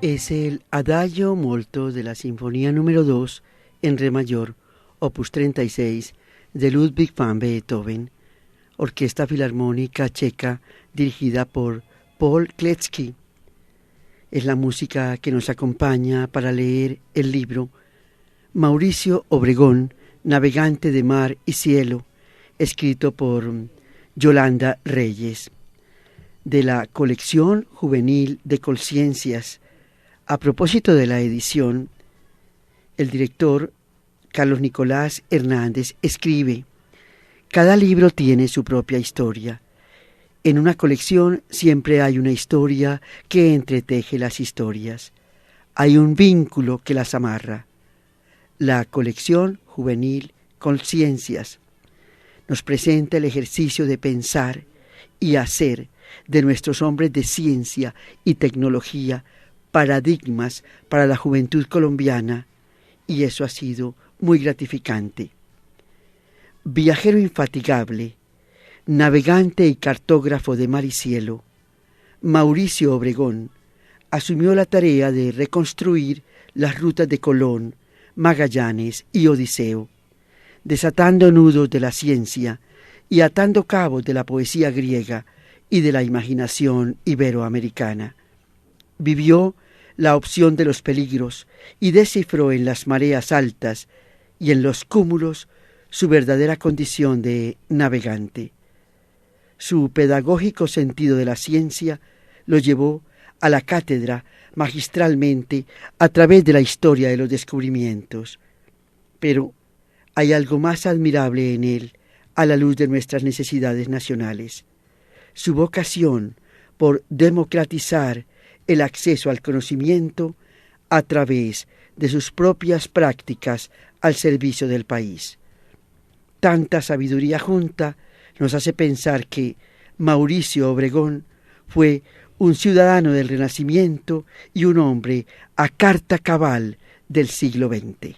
Es el Adagio molto de la Sinfonía número 2 en re mayor, opus 36, de Ludwig van Beethoven, Orquesta Filarmónica Checa dirigida por Paul Kleczki. Es la música que nos acompaña para leer el libro Mauricio Obregón, Navegante de Mar y Cielo, escrito por Yolanda Reyes, de la colección juvenil de Colciencias. A propósito de la edición, el director Carlos Nicolás Hernández escribe: cada libro tiene su propia historia. En una colección siempre hay una historia que entreteje las historias. Hay un vínculo que las amarra. La colección juvenil Colciencias nos presenta el ejercicio de pensar y hacer de nuestros hombres de ciencia y tecnología paradigmas para la juventud colombiana, y eso ha sido muy gratificante. Viajero infatigable, navegante y cartógrafo de mar y cielo, Mauricio Obregón asumió la tarea de reconstruir las rutas de Colón, Magallanes y Odiseo, desatando nudos de la ciencia y atando cabos de la poesía griega y de la imaginación iberoamericana. Vivió la opción de los peligros y descifró en las mareas altas y en los cúmulos su verdadera condición de navegante. Su pedagógico sentido de la ciencia lo llevó a la cátedra magistralmente a través de la historia de los descubrimientos. Pero hay algo más admirable en él a la luz de nuestras necesidades nacionales: su vocación por democratizar el acceso al conocimiento a través de sus propias prácticas al servicio del país. Tanta sabiduría junta nos hace pensar que Mauricio Obregón fue un ciudadano del Renacimiento y un hombre a carta cabal del siglo XX.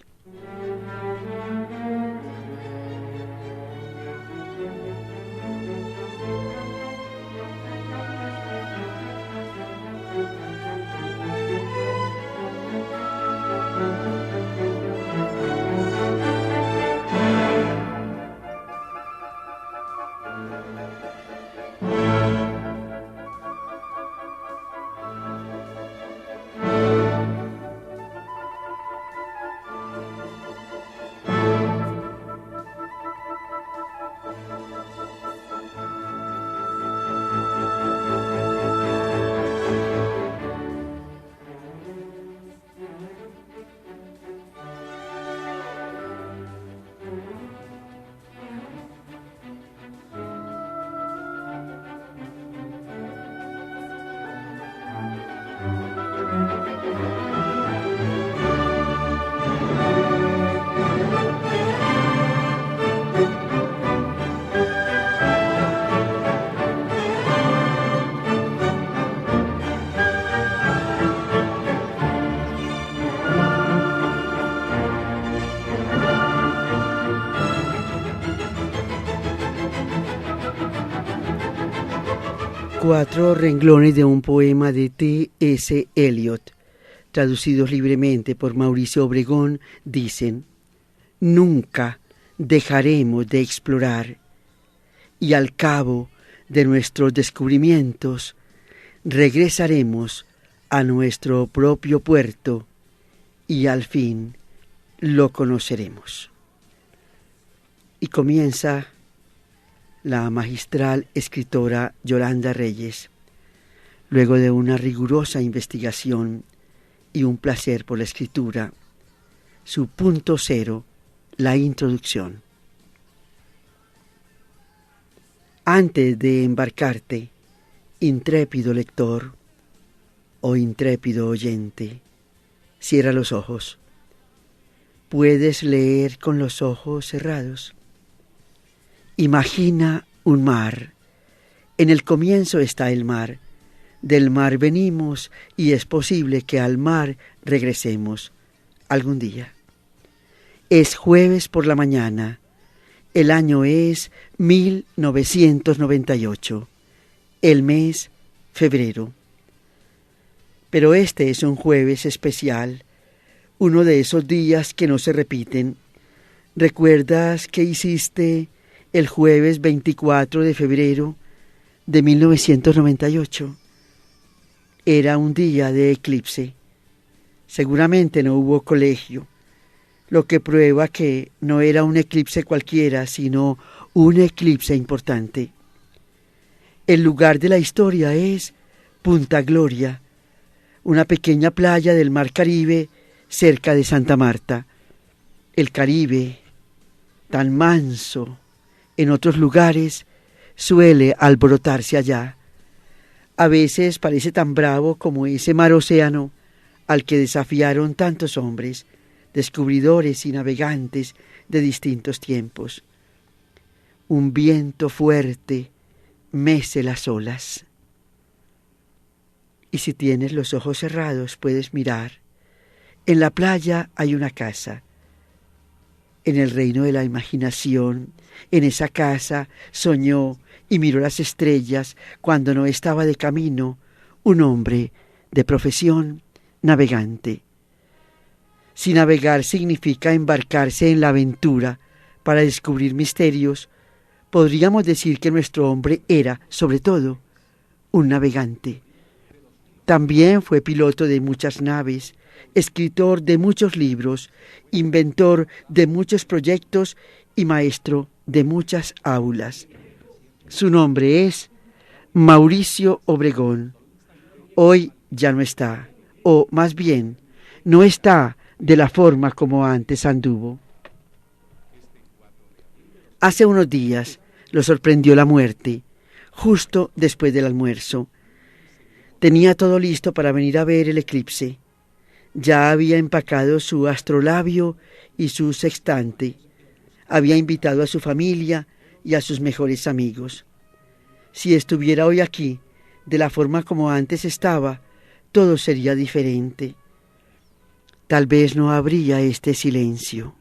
Cuatro renglones de un poema de T.S. Eliot, traducidos libremente por Mauricio Obregón, dicen: nunca dejaremos de explorar, y al cabo de nuestros descubrimientos regresaremos a nuestro propio puerto y al fin lo conoceremos. Y comienza la magistral escritora Yolanda Reyes, luego de una rigurosa investigación y un placer por la escritura, su punto cero, la introducción. Antes de embarcarte, intrépido lector o intrépido oyente, cierra los ojos. ¿Puedes leer con los ojos cerrados? Imagina un mar. En el comienzo está el mar. Del mar venimos y es posible que al mar regresemos algún día. Es jueves por la mañana. El año es 1998. El mes, febrero. Pero este es un jueves especial, uno de esos días que no se repiten. ¿Recuerdas qué hiciste el jueves 24 de febrero de 1998? Era un día de eclipse. Seguramente no hubo colegio, lo que prueba que no era un eclipse cualquiera, sino un eclipse importante. El lugar de la historia es Punta Gloria, una pequeña playa del Mar Caribe cerca de Santa Marta. El Caribe, tan manso en otros lugares, suele alborotarse allá. A veces parece tan bravo como ese mar océano al que desafiaron tantos hombres, descubridores y navegantes de distintos tiempos. Un viento fuerte mece las olas. Y si tienes los ojos cerrados puedes mirar. En la playa hay una casa. En el reino de la imaginación, en esa casa soñó y miró las estrellas cuando no estaba de camino un hombre de profesión navegante. Si navegar significa embarcarse en la aventura para descubrir misterios, podríamos decir que nuestro hombre era, sobre todo, un navegante. También fue piloto de muchas naves, escritor de muchos libros, inventor de muchos proyectos y maestro de muchas aulas. Su nombre es Mauricio Obregón. Hoy ya no está, o más bien, no está de la forma como antes anduvo. Hace unos días lo sorprendió la muerte, justo después del almuerzo. Tenía todo listo para venir a ver el eclipse. Ya había empacado su astrolabio y su sextante. Había invitado a su familia y a sus mejores amigos. Si estuviera hoy aquí, de la forma como antes estaba, todo sería diferente. Tal vez no habría este silencio.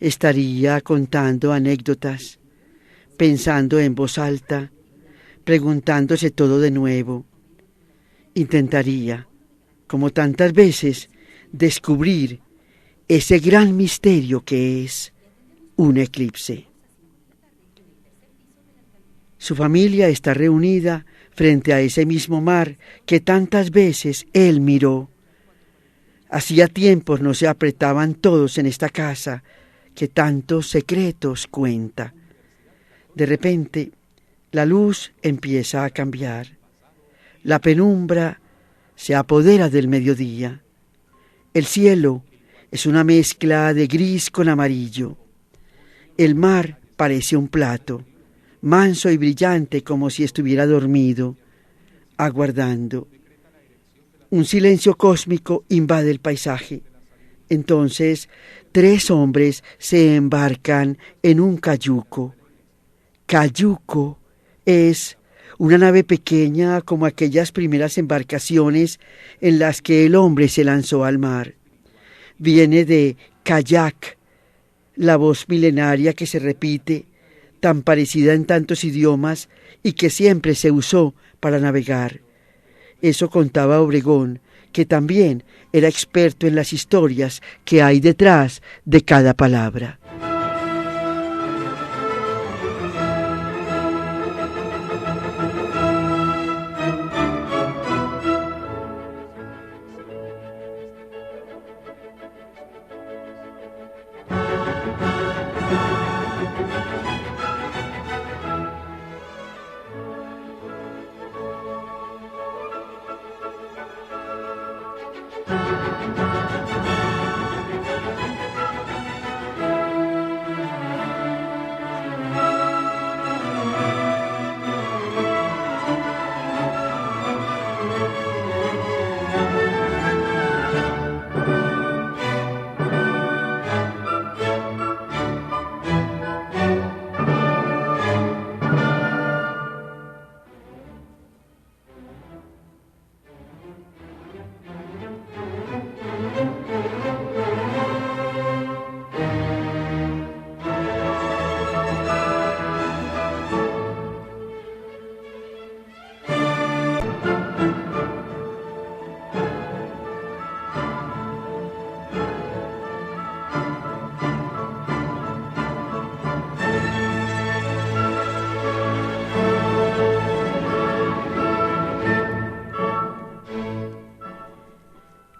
Estaría contando anécdotas, pensando en voz alta, preguntándose todo de nuevo. Intentaría, como tantas veces, descubrir ese gran misterio que es un eclipse. Su familia está reunida frente a ese mismo mar que tantas veces él miró. Hacía tiempos no se apretaban todos en esta casa que tantos secretos cuenta. De repente, la luz empieza a cambiar. La penumbra se apodera del mediodía. El cielo es una mezcla de gris con amarillo. El mar parece un plato, manso y brillante como si estuviera dormido, aguardando. Un silencio cósmico invade el paisaje. Entonces, 3 hombres se embarcan en un cayuco. Cayuco es una nave pequeña como aquellas primeras embarcaciones en las que el hombre se lanzó al mar. Viene de kayak, la voz milenaria que se repite, tan parecida en tantos idiomas y que siempre se usó para navegar. Eso contaba Obregón, que también era experto en las historias que hay detrás de cada palabra.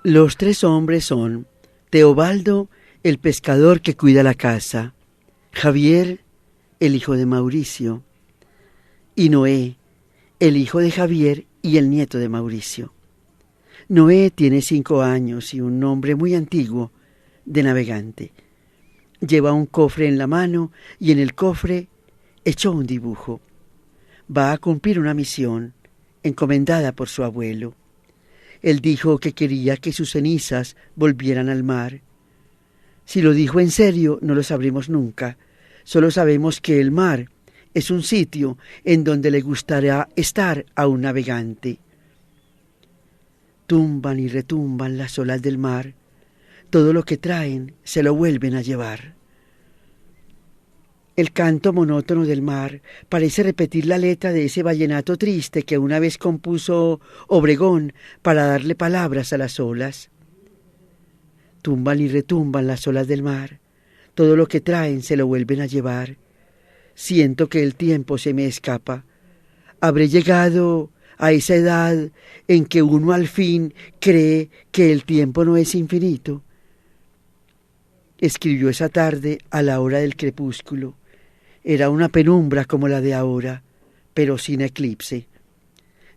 Los tres hombres son Teobaldo, el pescador que cuida la casa, Javier, el hijo de Mauricio, y Noé, el hijo de Javier y el nieto de Mauricio. Noé tiene 5 años y un nombre muy antiguo de navegante. Lleva un cofre en la mano y en el cofre echó un dibujo. Va a cumplir una misión encomendada por su abuelo. Él dijo que quería que sus cenizas volvieran al mar. Si lo dijo en serio, no lo sabremos nunca. Solo sabemos que el mar es un sitio en donde le gustará estar a un navegante. Tumban y retumban las olas del mar. Todo lo que traen se lo vuelven a llevar. El canto monótono del mar parece repetir la letra de ese vallenato triste que una vez compuso Obregón para darle palabras a las olas. Tumban y retumban las olas del mar. Todo lo que traen se lo vuelven a llevar. Siento que el tiempo se me escapa. Habré llegado a esa edad en que uno al fin cree que el tiempo no es infinito. Escribió esa tarde a la hora del crepúsculo. Era una penumbra como la de ahora, pero sin eclipse.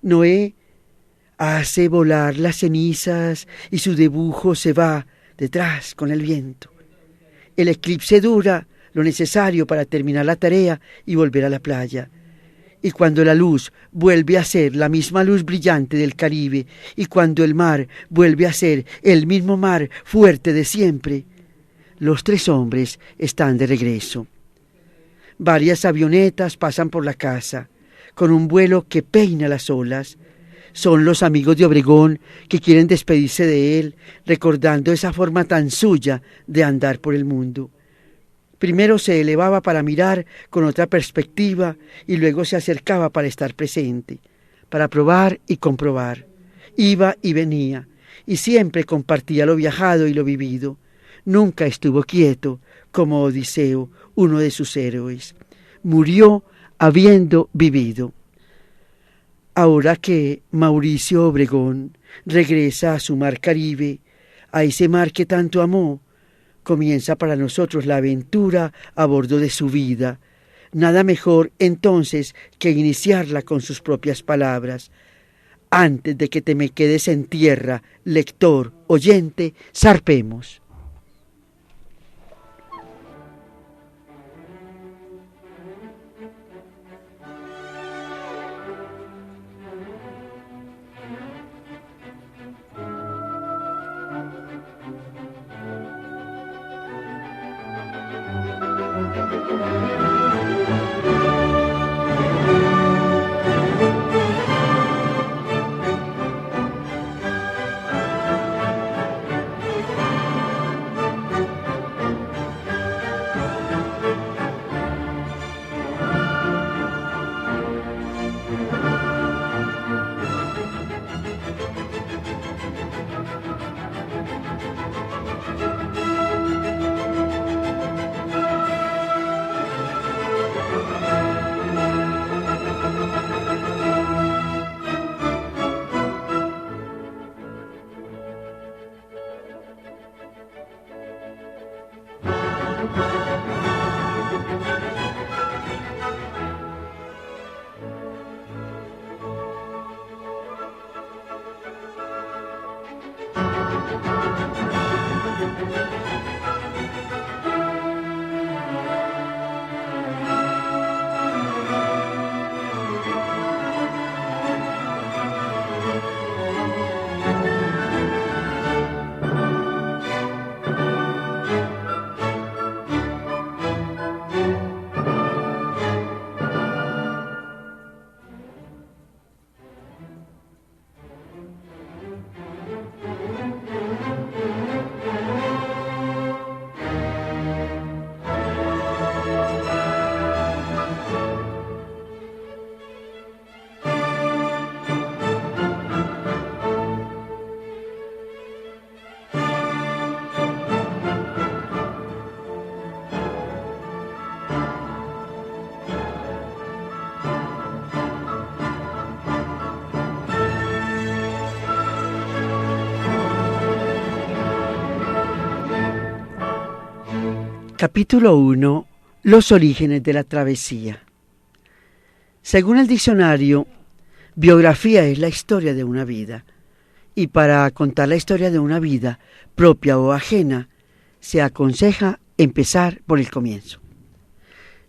Noé hace volar las cenizas y su dibujo se va detrás con el viento. El eclipse dura lo necesario para terminar la tarea y volver a la playa. Y cuando la luz vuelve a ser la misma luz brillante del Caribe, y cuando el mar vuelve a ser el mismo mar fuerte de siempre, los tres hombres están de regreso. Varias avionetas pasan por la casa, con un vuelo que peina las olas. Son los amigos de Obregón que quieren despedirse de él, recordando esa forma tan suya de andar por el mundo. Primero se elevaba para mirar con otra perspectiva y luego se acercaba para estar presente, para probar y comprobar. Iba y venía, y siempre compartía lo viajado y lo vivido. Nunca estuvo quieto, como Odiseo, uno de sus héroes. Murió habiendo vivido. Ahora que Mauricio Obregón regresa a su mar Caribe, a ese mar que tanto amó, comienza para nosotros la aventura a bordo de su vida. Nada mejor entonces que iniciarla con sus propias palabras. Antes de que te me quedes en tierra, lector, oyente, zarpemos. Capítulo 1. Los orígenes de la travesía. Según el diccionario, biografía es la historia de una vida, y para contar la historia de una vida, propia o ajena, se aconseja empezar por el comienzo.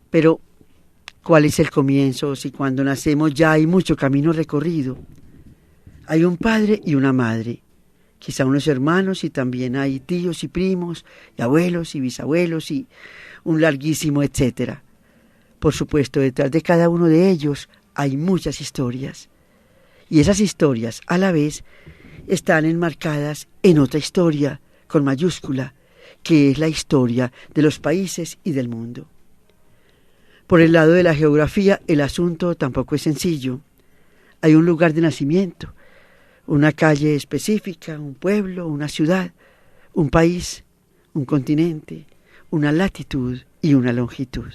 Pero, ¿cuál es el comienzo si cuando nacemos ya hay mucho camino recorrido? Hay un padre y una madre, quizá unos hermanos y también hay tíos y primos, y abuelos y bisabuelos y un larguísimo etcétera. Por supuesto, detrás de cada uno de ellos hay muchas historias. Y esas historias, a la vez, están enmarcadas en otra historia, con mayúscula, que es la historia de los países y del mundo. Por el lado de la geografía, el asunto tampoco es sencillo. Hay un lugar de nacimiento, una calle específica, un pueblo, una ciudad, un país, un continente, una latitud y una longitud.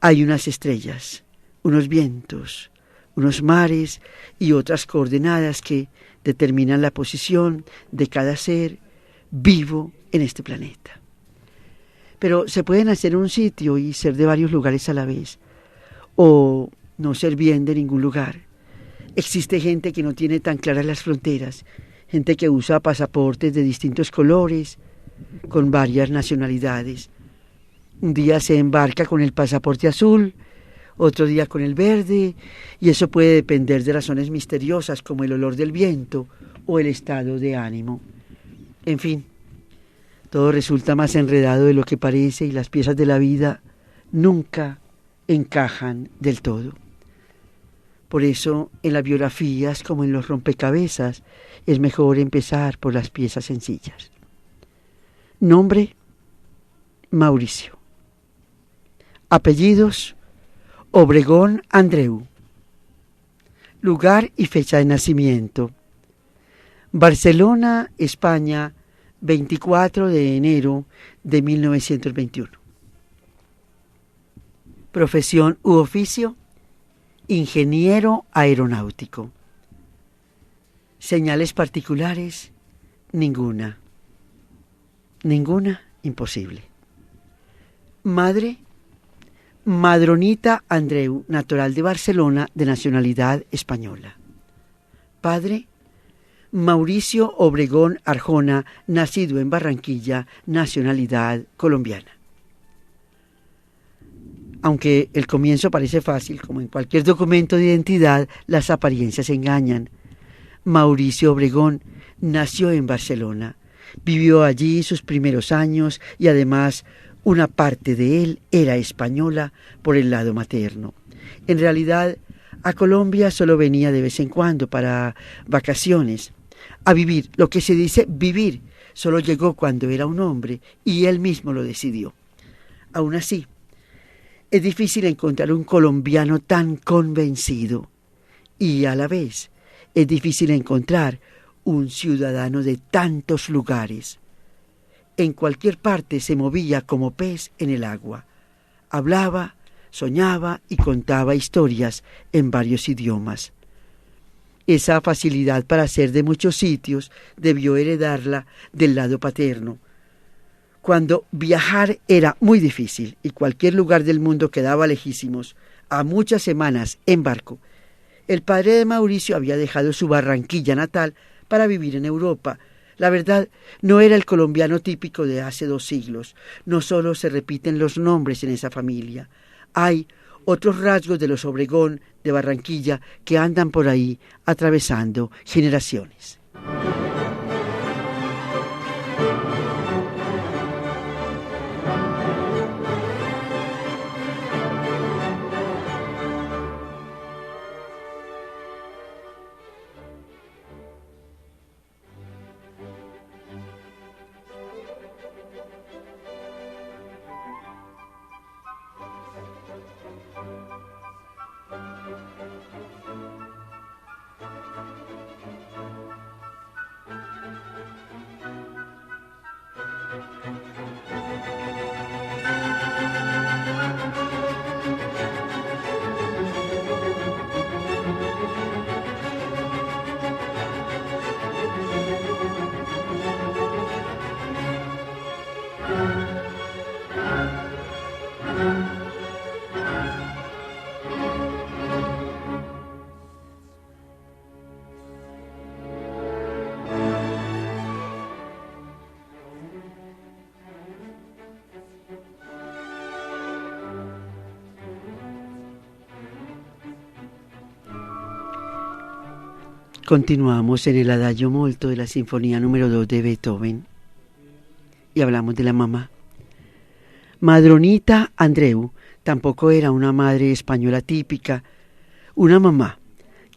Hay unas estrellas, unos vientos, unos mares y otras coordenadas que determinan la posición de cada ser vivo en este planeta. Pero se puede nacer en un sitio y ser de varios lugares a la vez, o no ser bien de ningún lugar. Existe gente que no tiene tan claras las fronteras, gente que usa pasaportes de distintos colores, con varias nacionalidades. Un día se embarca con el pasaporte azul, otro día con el verde, y eso puede depender de razones misteriosas como el olor del viento o el estado de ánimo. En fin, todo resulta más enredado de lo que parece y las piezas de la vida nunca encajan del todo. Por eso, en las biografías como en los rompecabezas, es mejor empezar por las piezas sencillas. Nombre: Mauricio. Apellidos: Obregón Andreu. Lugar y fecha de nacimiento: Barcelona, España, 24 de enero de 1921. Profesión u oficio: ingeniero aeronáutico. Señales particulares: ninguna. Ninguna, imposible. Madre: Madronita Andreu, natural de Barcelona, de nacionalidad española. Padre: Mauricio Obregón Arjona, nacido en Barranquilla, nacionalidad colombiana. Aunque el comienzo parece fácil, como en cualquier documento de identidad, las apariencias engañan. Mauricio Obregón nació en Barcelona, vivió allí sus primeros años y además una parte de él era española por el lado materno. En realidad, a Colombia solo venía de vez en cuando para vacaciones. A vivir, lo que se dice vivir, solo llegó cuando era un hombre y él mismo lo decidió. Aún así, es difícil encontrar un colombiano tan convencido y a la vez es difícil encontrar un ciudadano de tantos lugares. En cualquier parte se movía como pez en el agua. Hablaba, soñaba y contaba historias en varios idiomas. Esa facilidad para ser de muchos sitios debió heredarla del lado paterno. Cuando viajar era muy difícil y cualquier lugar del mundo quedaba lejísimos, a muchas semanas en barco, el padre de Mauricio había dejado su Barranquilla natal para vivir en Europa. La verdad, no era el colombiano típico de hace 2 siglos. No solo se repiten los nombres en esa familia. Hay otros rasgos de los Obregón de Barranquilla que andan por ahí atravesando generaciones. Continuamos en el Adagio molto de la Sinfonía número 2 de Beethoven y hablamos de la mamá. Madronita Andreu tampoco era una madre española típica, una mamá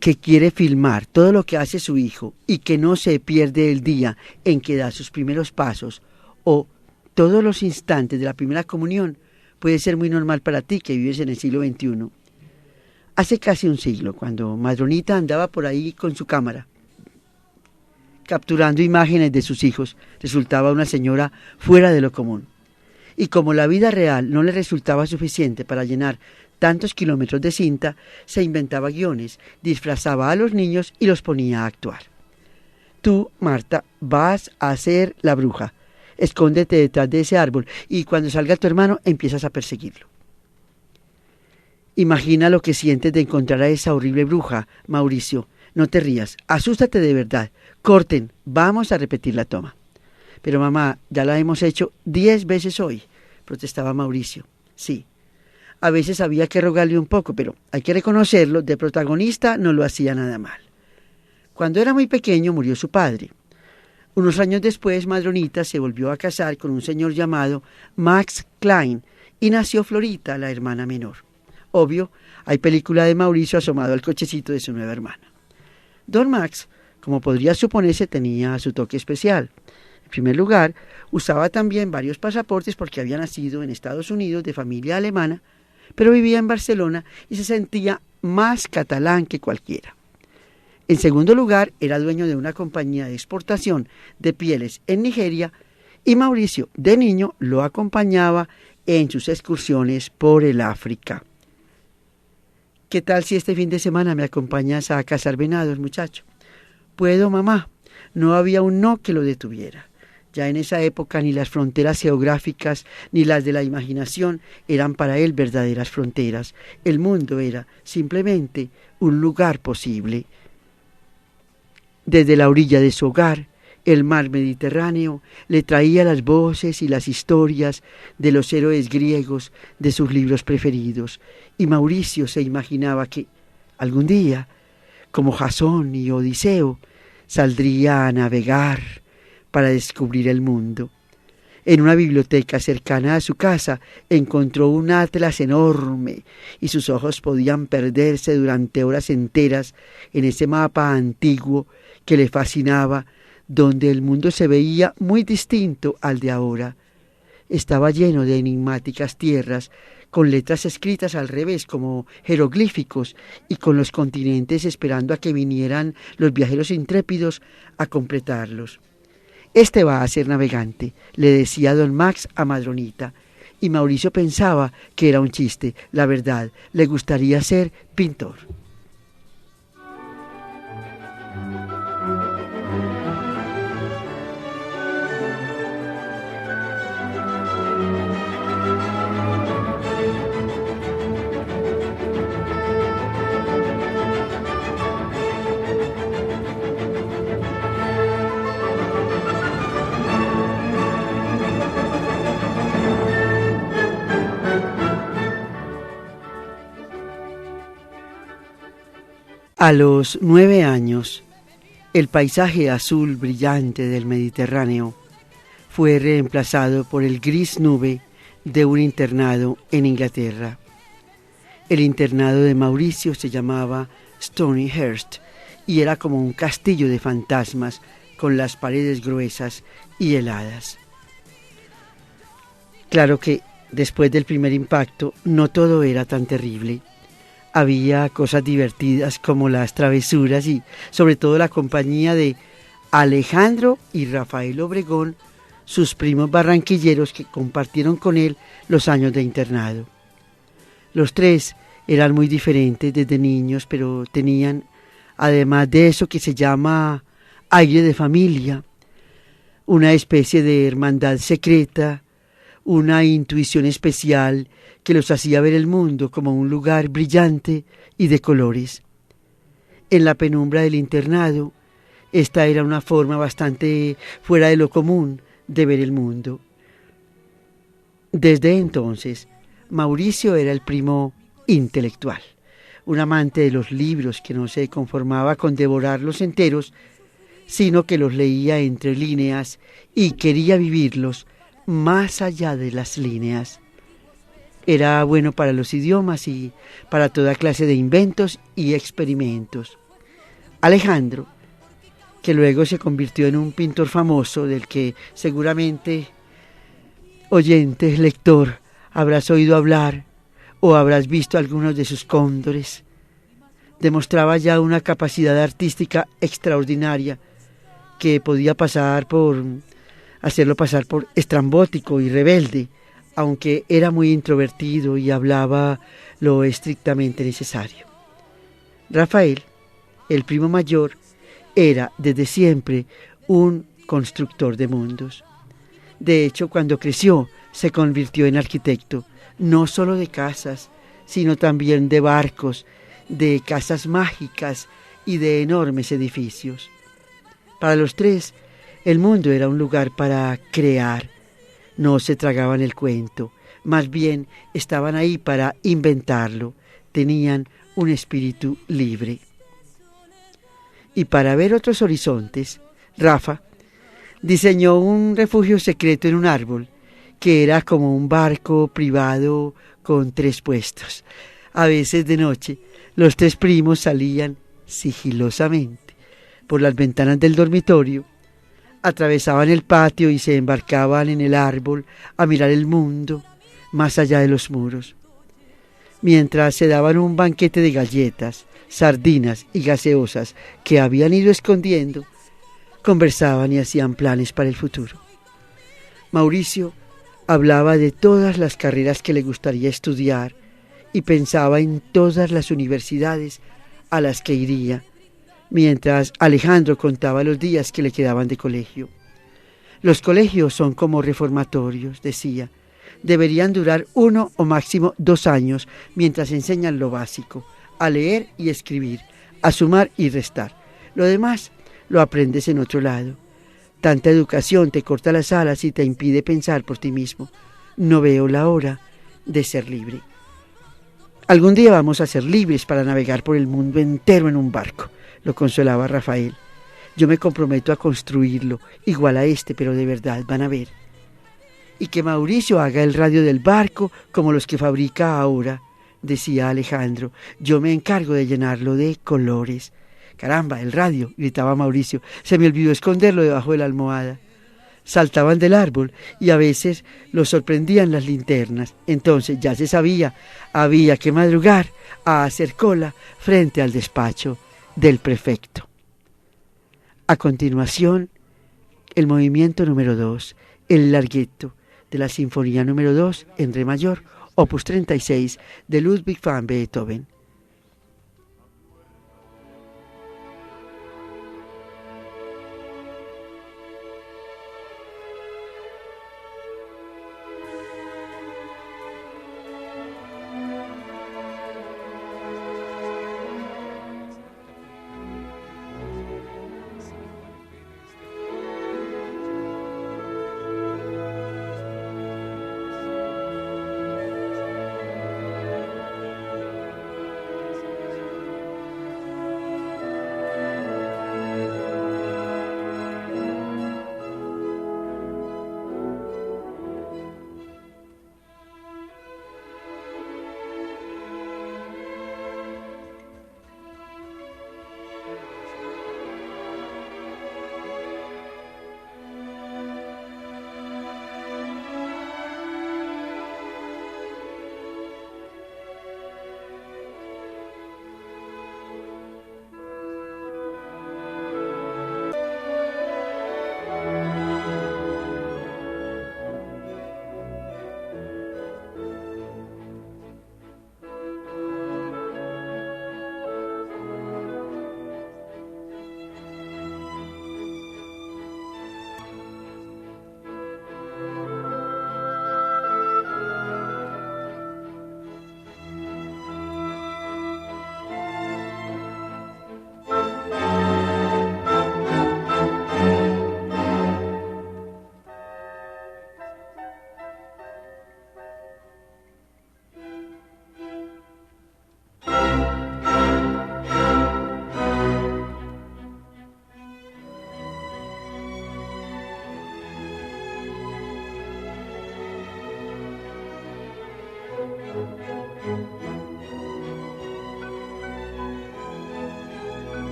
que quiere filmar todo lo que hace su hijo y que no se pierde el día en que da sus primeros pasos o todos los instantes de la primera comunión. Puede ser muy normal para ti que vives en el siglo XXI. Hace casi un siglo, cuando Madronita andaba por ahí con su cámara, capturando imágenes de sus hijos, resultaba una señora fuera de lo común. Y como la vida real no le resultaba suficiente para llenar tantos kilómetros de cinta, se inventaba guiones, disfrazaba a los niños y los ponía a actuar. Tú, Marta, vas a ser la bruja. Escóndete detrás de ese árbol y cuando salga tu hermano empiezas a perseguirlo. Imagina lo que sientes de encontrar a esa horrible bruja, Mauricio. No te rías, asústate de verdad. Corten, vamos a repetir la toma. Pero mamá, ya la hemos hecho 10 veces hoy, protestaba Mauricio. Sí, a veces había que rogarle un poco, pero hay que reconocerlo, de protagonista no lo hacía nada mal. Cuando era muy pequeño murió su padre. Unos años después, Madronita se volvió a casar con un señor llamado Max Klein y nació Florita, la hermana menor. Obvio, hay película de Mauricio asomado al cochecito de su nueva hermana. Don Max, como podría suponerse, tenía su toque especial. En primer lugar, usaba también varios pasaportes porque había nacido en Estados Unidos de familia alemana, pero vivía en Barcelona y se sentía más catalán que cualquiera. En segundo lugar, era dueño de una compañía de exportación de pieles en Nigeria y Mauricio, de niño, lo acompañaba en sus excursiones por el África. ¿Qué tal si este fin de semana me acompañas a cazar venados, muchacho? Puedo, mamá. No había un no que lo detuviera. Ya en esa época ni las fronteras geográficas ni las de la imaginación eran para él verdaderas fronteras. El mundo era simplemente un lugar posible. Desde la orilla de su hogar, el mar Mediterráneo le traía las voces y las historias de los héroes griegos de sus libros preferidos, y Mauricio se imaginaba que algún día, como Jasón y Odiseo, saldría a navegar para descubrir el mundo. En una biblioteca cercana a su casa encontró un atlas enorme y sus ojos podían perderse durante horas enteras en ese mapa antiguo que le fascinaba, donde el mundo se veía muy distinto al de ahora. Estaba lleno de enigmáticas tierras, con letras escritas al revés como jeroglíficos y con los continentes esperando a que vinieran los viajeros intrépidos a completarlos. Este va a ser navegante, le decía don Max a Madronita, y Mauricio pensaba que era un chiste. La verdad, le gustaría ser pintor. A los 9 años, el paisaje azul brillante del Mediterráneo fue reemplazado por el gris nube de un internado en Inglaterra. El internado de Mauricio se llamaba Stonyhurst y era como un castillo de fantasmas con las paredes gruesas y heladas. Claro que después del primer impacto no todo era tan terrible. Había cosas divertidas como las travesuras y sobre todo la compañía de Alejandro y Rafael Obregón, sus primos barranquilleros que compartieron con él los años de internado. Los tres eran muy diferentes desde niños, pero tenían, además de eso que se llama aire de familia, una especie de hermandad secreta, una intuición especial que los hacía ver el mundo como un lugar brillante y de colores. En la penumbra del internado, esta era una forma bastante fuera de lo común de ver el mundo. Desde entonces, Mauricio era el primo intelectual, un amante de los libros que no se conformaba con devorarlos enteros, sino que los leía entre líneas y quería vivirlos más allá de las líneas. Era bueno para los idiomas y para toda clase de inventos y experimentos. Alejandro, que luego se convirtió en un pintor famoso del que seguramente, oyente, lector, habrás oído hablar o habrás visto algunos de sus cóndores, demostraba ya una capacidad artística extraordinaria que podía hacerlo pasar por estrambótico y rebelde, aunque era muy introvertido y hablaba lo estrictamente necesario. Rafael, el primo mayor, era desde siempre un constructor de mundos. De hecho, cuando creció, se convirtió en arquitecto, no solo de casas, sino también de barcos, de casas mágicas y de enormes edificios. Para los tres, el mundo era un lugar para crear. No se tragaban el cuento, más bien estaban ahí para inventarlo. Tenían un espíritu libre. Y para ver otros horizontes, Rafa diseñó un refugio secreto en un árbol, que era como un barco privado con 3 puestos. A veces de noche, los 3 primos salían sigilosamente por las ventanas del dormitorio, atravesaban el patio y se embarcaban en el árbol a mirar el mundo más allá de los muros. Mientras se daban un banquete de galletas, sardinas y gaseosas que habían ido escondiendo, conversaban y hacían planes para el futuro. Mauricio hablaba de todas las carreras que le gustaría estudiar y pensaba en todas las universidades a las que iría, mientras Alejandro contaba los días que le quedaban de colegio. Los colegios son como reformatorios, decía. Deberían durar 1 o máximo 2 años mientras enseñan lo básico, a leer y escribir, a sumar y restar. Lo demás lo aprendes en otro lado. Tanta educación te corta las alas y te impide pensar por ti mismo. No veo la hora de ser libre. Algún día vamos a ser libres para navegar por el mundo entero en un barco, lo consolaba Rafael. Yo me comprometo a construirlo, igual a este, pero de verdad, van a ver. Y que Mauricio haga el radio del barco como los que fabrica ahora, decía Alejandro. Yo me encargo de llenarlo de colores. Caramba, el radio, gritaba Mauricio. Se me olvidó esconderlo debajo de la almohada. Saltaban del árbol y a veces los sorprendían las linternas. Entonces ya se sabía, había que madrugar a hacer cola frente al despacho del prefecto. A continuación, el movimiento número 2, el larghetto de la Sinfonía número 2 en re mayor, opus 36 de Ludwig van Beethoven.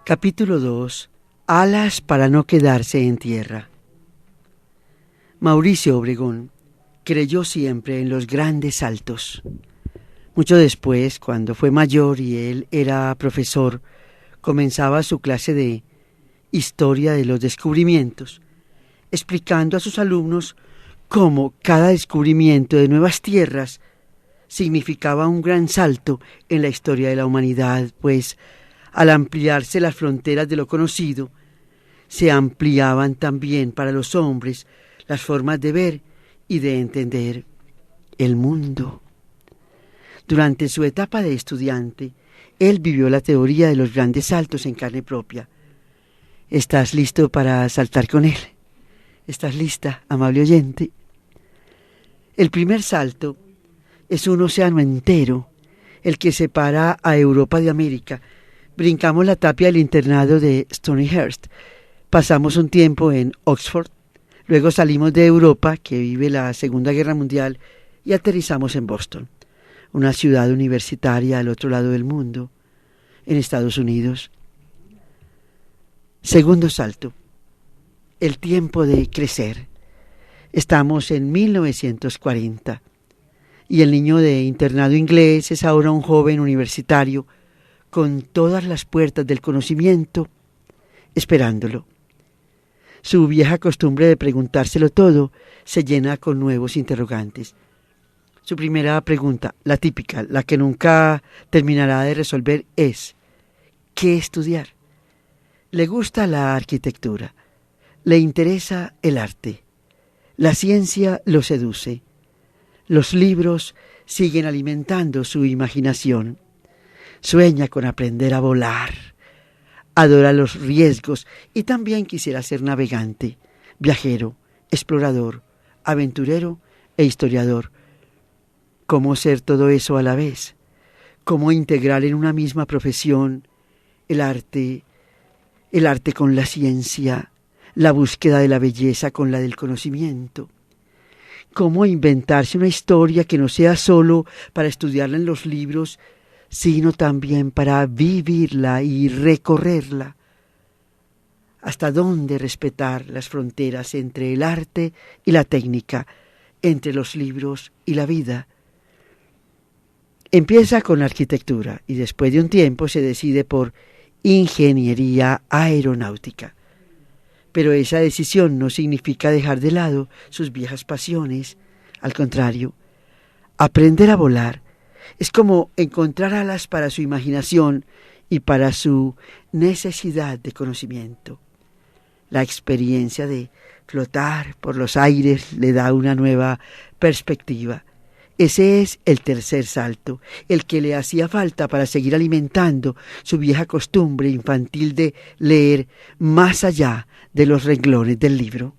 Capítulo 2. Alas para no quedarse en tierra. Mauricio Obregón creyó siempre en los grandes saltos. Mucho después, cuando fue mayor y él era profesor, comenzaba su clase de Historia de los Descubrimientos, explicando a sus alumnos cómo cada descubrimiento de nuevas tierras significaba un gran salto en la historia de la humanidad, pues al ampliarse las fronteras de lo conocido, se ampliaban también para los hombres las formas de ver y de entender el mundo. Durante su etapa de estudiante, él vivió la teoría de los grandes saltos en carne propia. ¿Estás listo para saltar con él? ¿Estás lista, amable oyente? El primer salto es un océano entero, el que separa a Europa de América. Brincamos la tapia del internado de Stonyhurst, pasamos un tiempo en Oxford, luego salimos de Europa, que vive la Segunda Guerra Mundial, y aterrizamos en Boston, una ciudad universitaria al otro lado del mundo, en Estados Unidos. Segundo salto, el tiempo de crecer. Estamos en 1940, y el niño de internado inglés es ahora un joven universitario, con todas las puertas del conocimiento esperándolo. Su vieja costumbre de preguntárselo todo se llena con nuevos interrogantes. Su primera pregunta, la típica, la que nunca terminará de resolver, es ¿qué estudiar? Le gusta la arquitectura, le interesa el arte, la ciencia lo seduce, los libros siguen alimentando su imaginación. Sueña con aprender a volar, adora los riesgos y también quisiera ser navegante, viajero, explorador, aventurero e historiador. ¿Cómo ser todo eso a la vez? ¿Cómo integrar en una misma profesión el arte con la ciencia, la búsqueda de la belleza con la del conocimiento? ¿Cómo inventarse una historia que no sea solo para estudiarla en los libros, sino también para vivirla y recorrerla? ¿Hasta dónde respetar las fronteras entre el arte y la técnica, entre los libros y la vida? Empieza con arquitectura y después de un tiempo se decide por ingeniería aeronáutica. Pero esa decisión no significa dejar de lado sus viejas pasiones. Al contrario, aprender a volar es como encontrar alas para su imaginación y para su necesidad de conocimiento. La experiencia de flotar por los aires le da una nueva perspectiva. Ese es el tercer salto, el que le hacía falta para seguir alimentando su vieja costumbre infantil de leer más allá de los renglones del libro.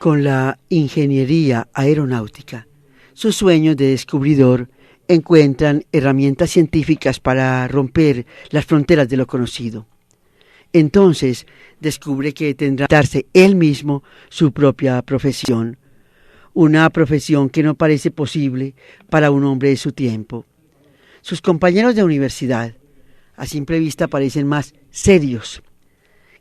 con la ingeniería aeronáutica, sus sueños de descubridor encuentran herramientas científicas para romper las fronteras de lo conocido. Entonces descubre que tendrá que darse él mismo su propia profesión, una profesión que no parece posible para un hombre de su tiempo. Sus compañeros de universidad, a simple vista, parecen más serios.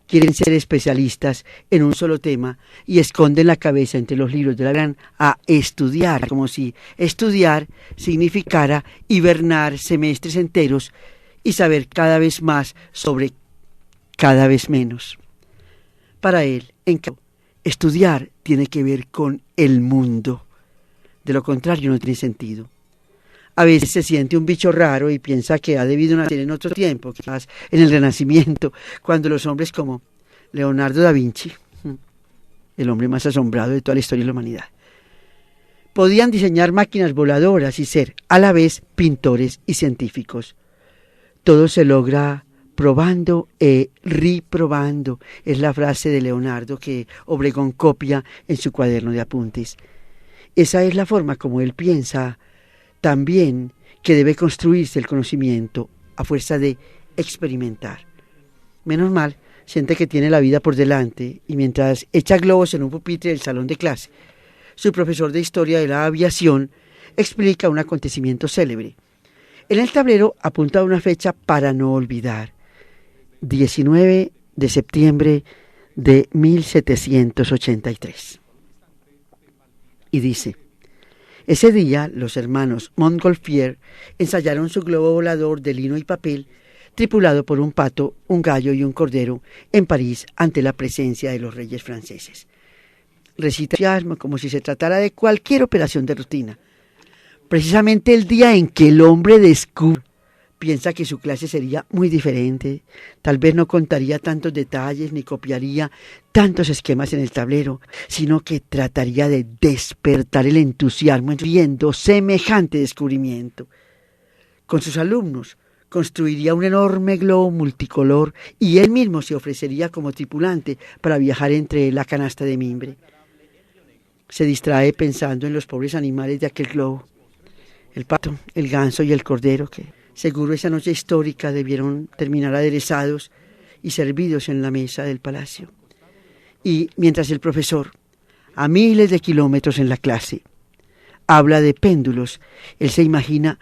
Quieren ser especialistas en un solo tema y esconden la cabeza entre los libros de la gran a estudiar, como si estudiar significara hibernar semestres enteros y saber cada vez más sobre cada vez menos. Para él, en cambio, estudiar tiene que ver con el mundo. De lo contrario, no tiene sentido. A veces se siente un bicho raro y piensa que ha debido nacer en otro tiempo, quizás en el Renacimiento, cuando los hombres como Leonardo da Vinci, el hombre más asombrado de toda la historia de la humanidad, podían diseñar máquinas voladoras y ser a la vez pintores y científicos. Todo se logra probando e reprobando, es la frase de Leonardo que Obregón copia en su cuaderno de apuntes. Esa es la forma como él piensa también que debe construirse el conocimiento a fuerza de experimentar. Menos mal, siente que tiene la vida por delante y mientras echa globos en un pupitre del salón de clase, su profesor de historia de la aviación explica un acontecimiento célebre. En el tablero apunta una fecha para no olvidar: 19 de septiembre de 1783. Y dice: ese día los hermanos Montgolfier ensayaron su globo volador de lino y papel, tripulado por un pato, un gallo y un cordero, en París ante la presencia de los reyes franceses. Recita entusiasmo como si se tratara de cualquier operación de rutina. Precisamente el día en que el hombre descubre, piensa que su clase sería muy diferente, tal vez no contaría tantos detalles ni copiaría tantos esquemas en el tablero, sino que trataría de despertar el entusiasmo viendo semejante descubrimiento. Con sus alumnos construiría un enorme globo multicolor y él mismo se ofrecería como tripulante para viajar entre la canasta de mimbre. Se distrae pensando en los pobres animales de aquel globo, el pato, el ganso y el cordero, que seguro esa noche histórica debieron terminar aderezados y servidos en la mesa del palacio. Y mientras el profesor, a miles de kilómetros en la clase, habla de péndulos, él se imagina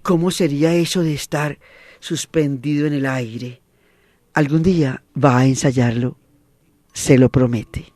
cómo sería eso de estar suspendido en el aire. Algún día va a ensayarlo, se lo promete.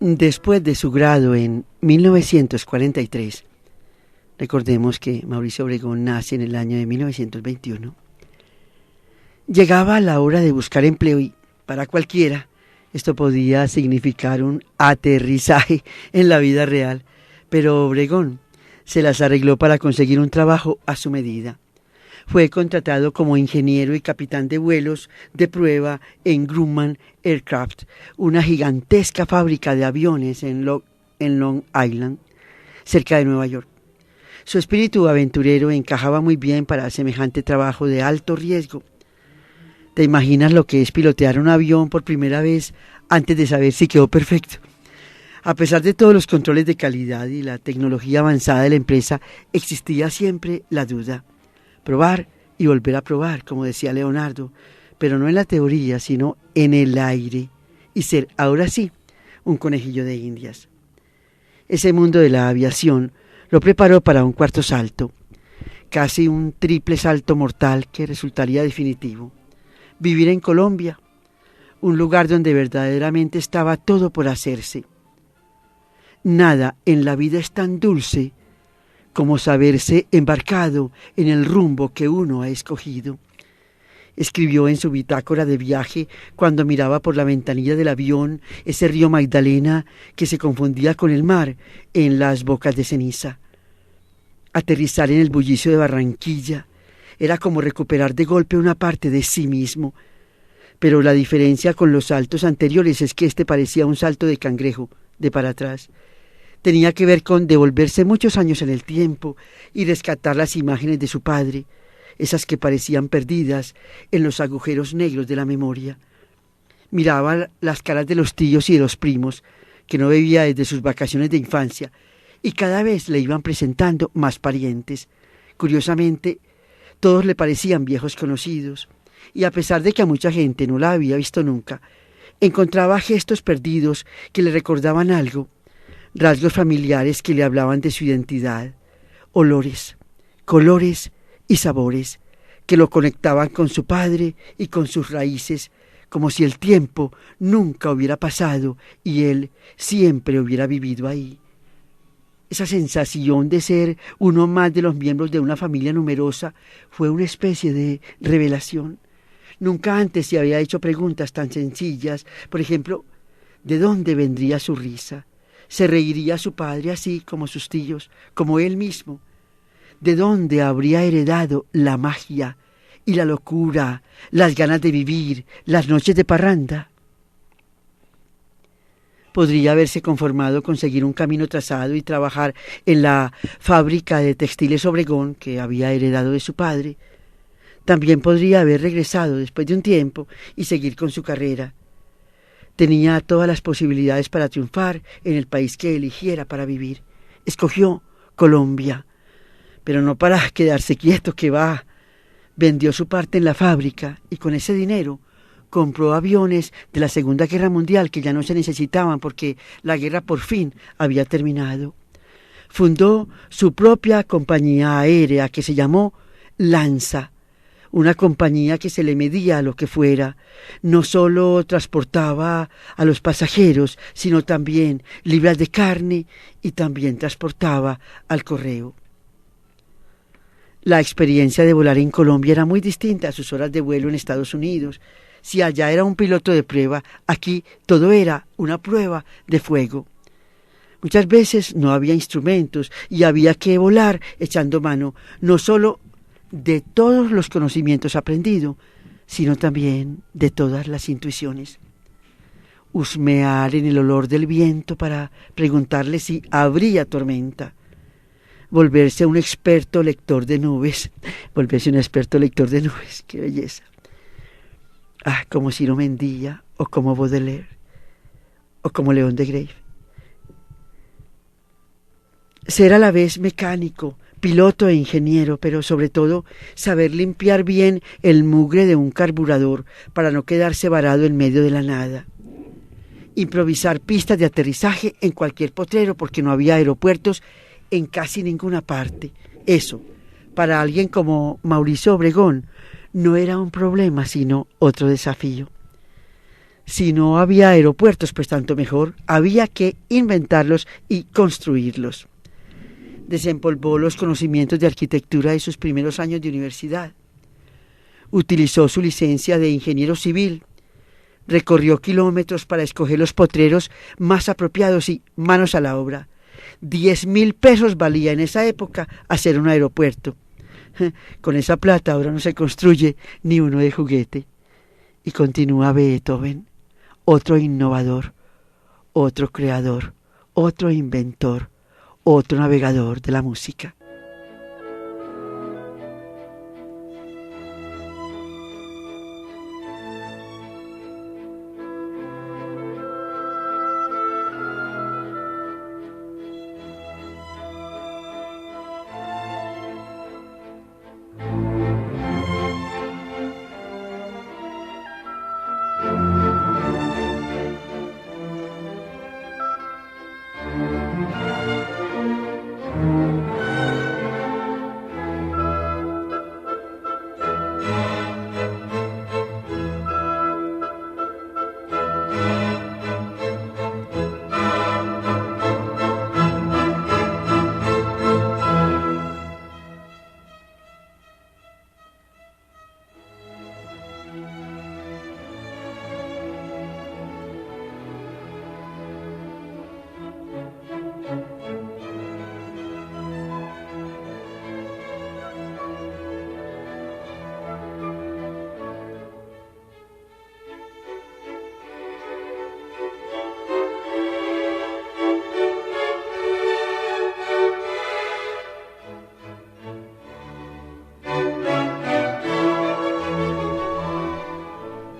Después de su grado en 1943, recordemos que Mauricio Obregón nace en el año de 1921, Llegaba la hora de buscar empleo y, para cualquiera, esto podía significar un aterrizaje en la vida real, pero Obregón se las arregló para conseguir un trabajo a su medida. Fue contratado como ingeniero y capitán de vuelos de prueba en Grumman Aircraft, una gigantesca fábrica de aviones en Long Island, cerca de Nueva York. Su espíritu aventurero encajaba muy bien para semejante trabajo de alto riesgo. ¿Te imaginas lo que es pilotear un avión por primera vez antes de saber si quedó perfecto? A pesar de todos los controles de calidad y la tecnología avanzada de la empresa, existía siempre la duda. Probar y volver a probar, como decía Leonardo, pero no en la teoría, sino en el aire, y ser, ahora sí, un conejillo de Indias. Ese mundo de la aviación lo preparó para un cuarto salto, casi un triple salto mortal que resultaría definitivo. Vivir en Colombia, un lugar donde verdaderamente estaba todo por hacerse. Nada en la vida es tan dulce como saberse embarcado en el rumbo que uno ha escogido. Escribió en su bitácora de viaje cuando miraba por la ventanilla del avión ese río Magdalena que se confundía con el mar en las bocas de ceniza. Aterrizar en el bullicio de Barranquilla era como recuperar de golpe una parte de sí mismo. Pero la diferencia con los saltos anteriores es que este parecía un salto de cangrejo, de para atrás. Tenía que ver con devolverse muchos años en el tiempo y rescatar las imágenes de su padre, esas que parecían perdidas en los agujeros negros de la memoria. Miraba las caras de los tíos y de los primos, que no veía desde sus vacaciones de infancia, y cada vez le iban presentando más parientes. Curiosamente, todos le parecían viejos conocidos, y a pesar de que a mucha gente no la había visto nunca, encontraba gestos perdidos que le recordaban algo, rasgos familiares que le hablaban de su identidad, olores, colores y sabores que lo conectaban con su padre y con sus raíces, como si el tiempo nunca hubiera pasado y él siempre hubiera vivido ahí. Esa sensación de ser uno más de los miembros de una familia numerosa fue una especie de revelación. Nunca antes se había hecho preguntas tan sencillas, por ejemplo, ¿de dónde vendría su risa? ¿Se reiría su padre así como sus tíos, como él mismo? ¿De dónde habría heredado la magia y la locura, las ganas de vivir, las noches de parranda? Podría haberse conformado con seguir un camino trazado y trabajar en la fábrica de textiles Obregón que había heredado de su padre. También podría haber regresado después de un tiempo y seguir con su carrera. Tenía todas las posibilidades para triunfar en el país que eligiera para vivir. Escogió Colombia, pero no para quedarse quieto, que va. Vendió su parte en la fábrica y con ese dinero compró aviones de la Segunda Guerra Mundial que ya no se necesitaban porque la guerra por fin había terminado. Fundó su propia compañía aérea que se llamó Lanza, una compañía que se le medía a lo que fuera. No solo transportaba a los pasajeros, sino también libras de carne y también transportaba al correo. La experiencia de volar en Colombia era muy distinta a sus horas de vuelo en Estados Unidos. Si allá era un piloto de prueba, aquí todo era una prueba de fuego. Muchas veces no había instrumentos y había que volar echando mano, no solo de todos los conocimientos aprendidos, sino también de todas las intuiciones. Husmear en el olor del viento para preguntarle si habría tormenta. Volverse un experto lector de nubes. Qué belleza. Como Ciro Mendía, o como Baudelaire, o como León de Grave. Ser a la vez mecánico, piloto e ingeniero, pero sobre todo saber limpiar bien el mugre de un carburador para no quedarse varado en medio de la nada. Improvisar pistas de aterrizaje en cualquier potrero porque no había aeropuertos en casi ninguna parte. Eso, para alguien como Mauricio Obregón, no era un problema, sino otro desafío. Si no había aeropuertos, pues tanto mejor, había que inventarlos y construirlos. Desempolvó los conocimientos de arquitectura de sus primeros años de universidad. Utilizó su licencia de ingeniero civil. Recorrió kilómetros para escoger los potreros más apropiados y manos a la obra. 10.000 pesos valía en esa época hacer un aeropuerto. Con esa plata ahora no se construye ni uno de juguete. Y continúa Beethoven, otro innovador, otro creador, otro inventor, otro navegador de la música.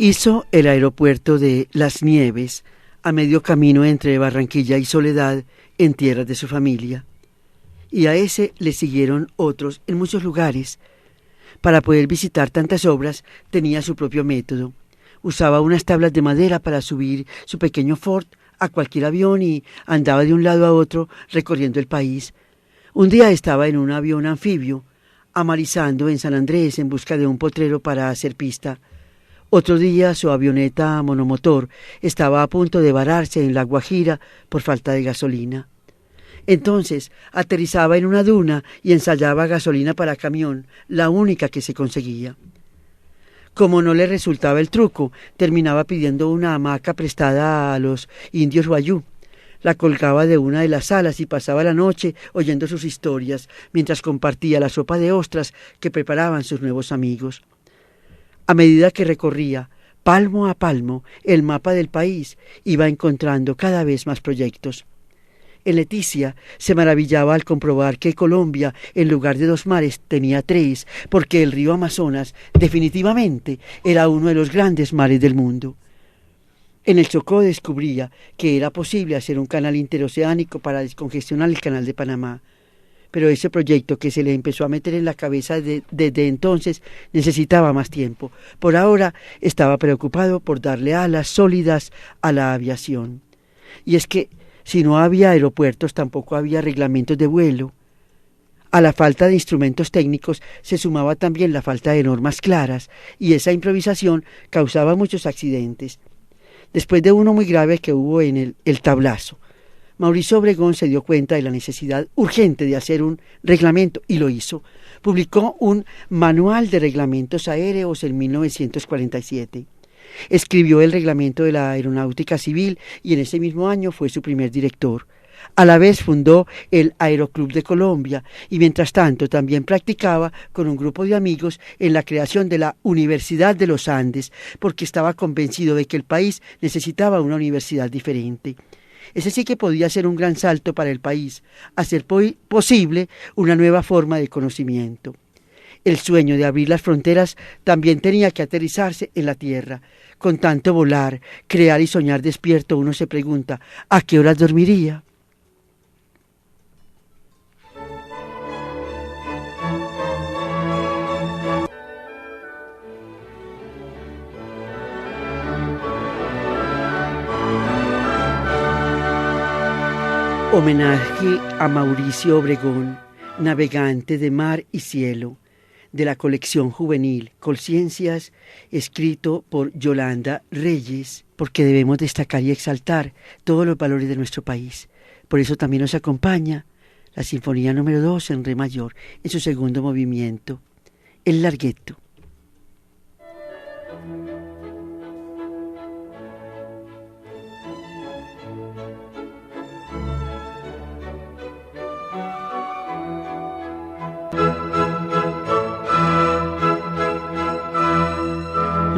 Hizo el aeropuerto de Las Nieves, a medio camino entre Barranquilla y Soledad, en tierras de su familia. Y a ese le siguieron otros en muchos lugares. Para poder visitar tantas obras tenía su propio método. Usaba unas tablas de madera para subir su pequeño Ford a cualquier avión y andaba de un lado a otro recorriendo el país. Un día estaba en un avión anfibio, amarizando en San Andrés en busca de un potrero para hacer pista. Otro día su avioneta monomotor estaba a punto de vararse en La Guajira por falta de gasolina. Entonces aterrizaba en una duna y ensayaba gasolina para camión, la única que se conseguía. Como no le resultaba el truco, terminaba pidiendo una hamaca prestada a los indios Wayuu. La colgaba de una de las alas y pasaba la noche oyendo sus historias mientras compartía la sopa de ostras que preparaban sus nuevos amigos. A medida que recorría, palmo a palmo, el mapa del país, iba encontrando cada vez más proyectos. En Leticia se maravillaba al comprobar que Colombia, en lugar de 2 mares, tenía 3, porque el río Amazonas definitivamente era uno de los grandes mares del mundo. En el Chocó descubría que era posible hacer un canal interoceánico para descongestionar el canal de Panamá. Pero ese proyecto que se le empezó a meter en la cabeza desde entonces necesitaba más tiempo. Por ahora estaba preocupado por darle alas sólidas a la aviación. Y es que si no había aeropuertos, tampoco había reglamentos de vuelo. A la falta de instrumentos técnicos se sumaba también la falta de normas claras, y esa improvisación causaba muchos accidentes. Después de uno muy grave que hubo en el Tablazo, Mauricio Obregón se dio cuenta de la necesidad urgente de hacer un reglamento y lo hizo. Publicó un manual de reglamentos aéreos en 1947. Escribió el reglamento de la aeronáutica civil y en ese mismo año fue su primer director. A la vez fundó el Aeroclub de Colombia y mientras tanto también practicaba con un grupo de amigos en la creación de la Universidad de los Andes, porque estaba convencido de que el país necesitaba una universidad diferente. Ese sí que podía ser un gran salto para el país, hacer posible una nueva forma de conocimiento. El sueño de abrir las fronteras también tenía que aterrizarse en la tierra. Con tanto volar, crear y soñar despierto, uno se pregunta, ¿a qué horas dormiría? Homenaje a Mauricio Obregón, navegante de mar y cielo, de la colección juvenil Colciencias, escrito por Yolanda Reyes, porque debemos destacar y exaltar todos los valores de nuestro país. Por eso también nos acompaña la Sinfonía número 2 en Re mayor, en su segundo movimiento, el Larghetto.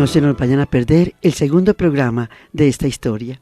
No se nos vayan a perder el segundo programa de esta historia.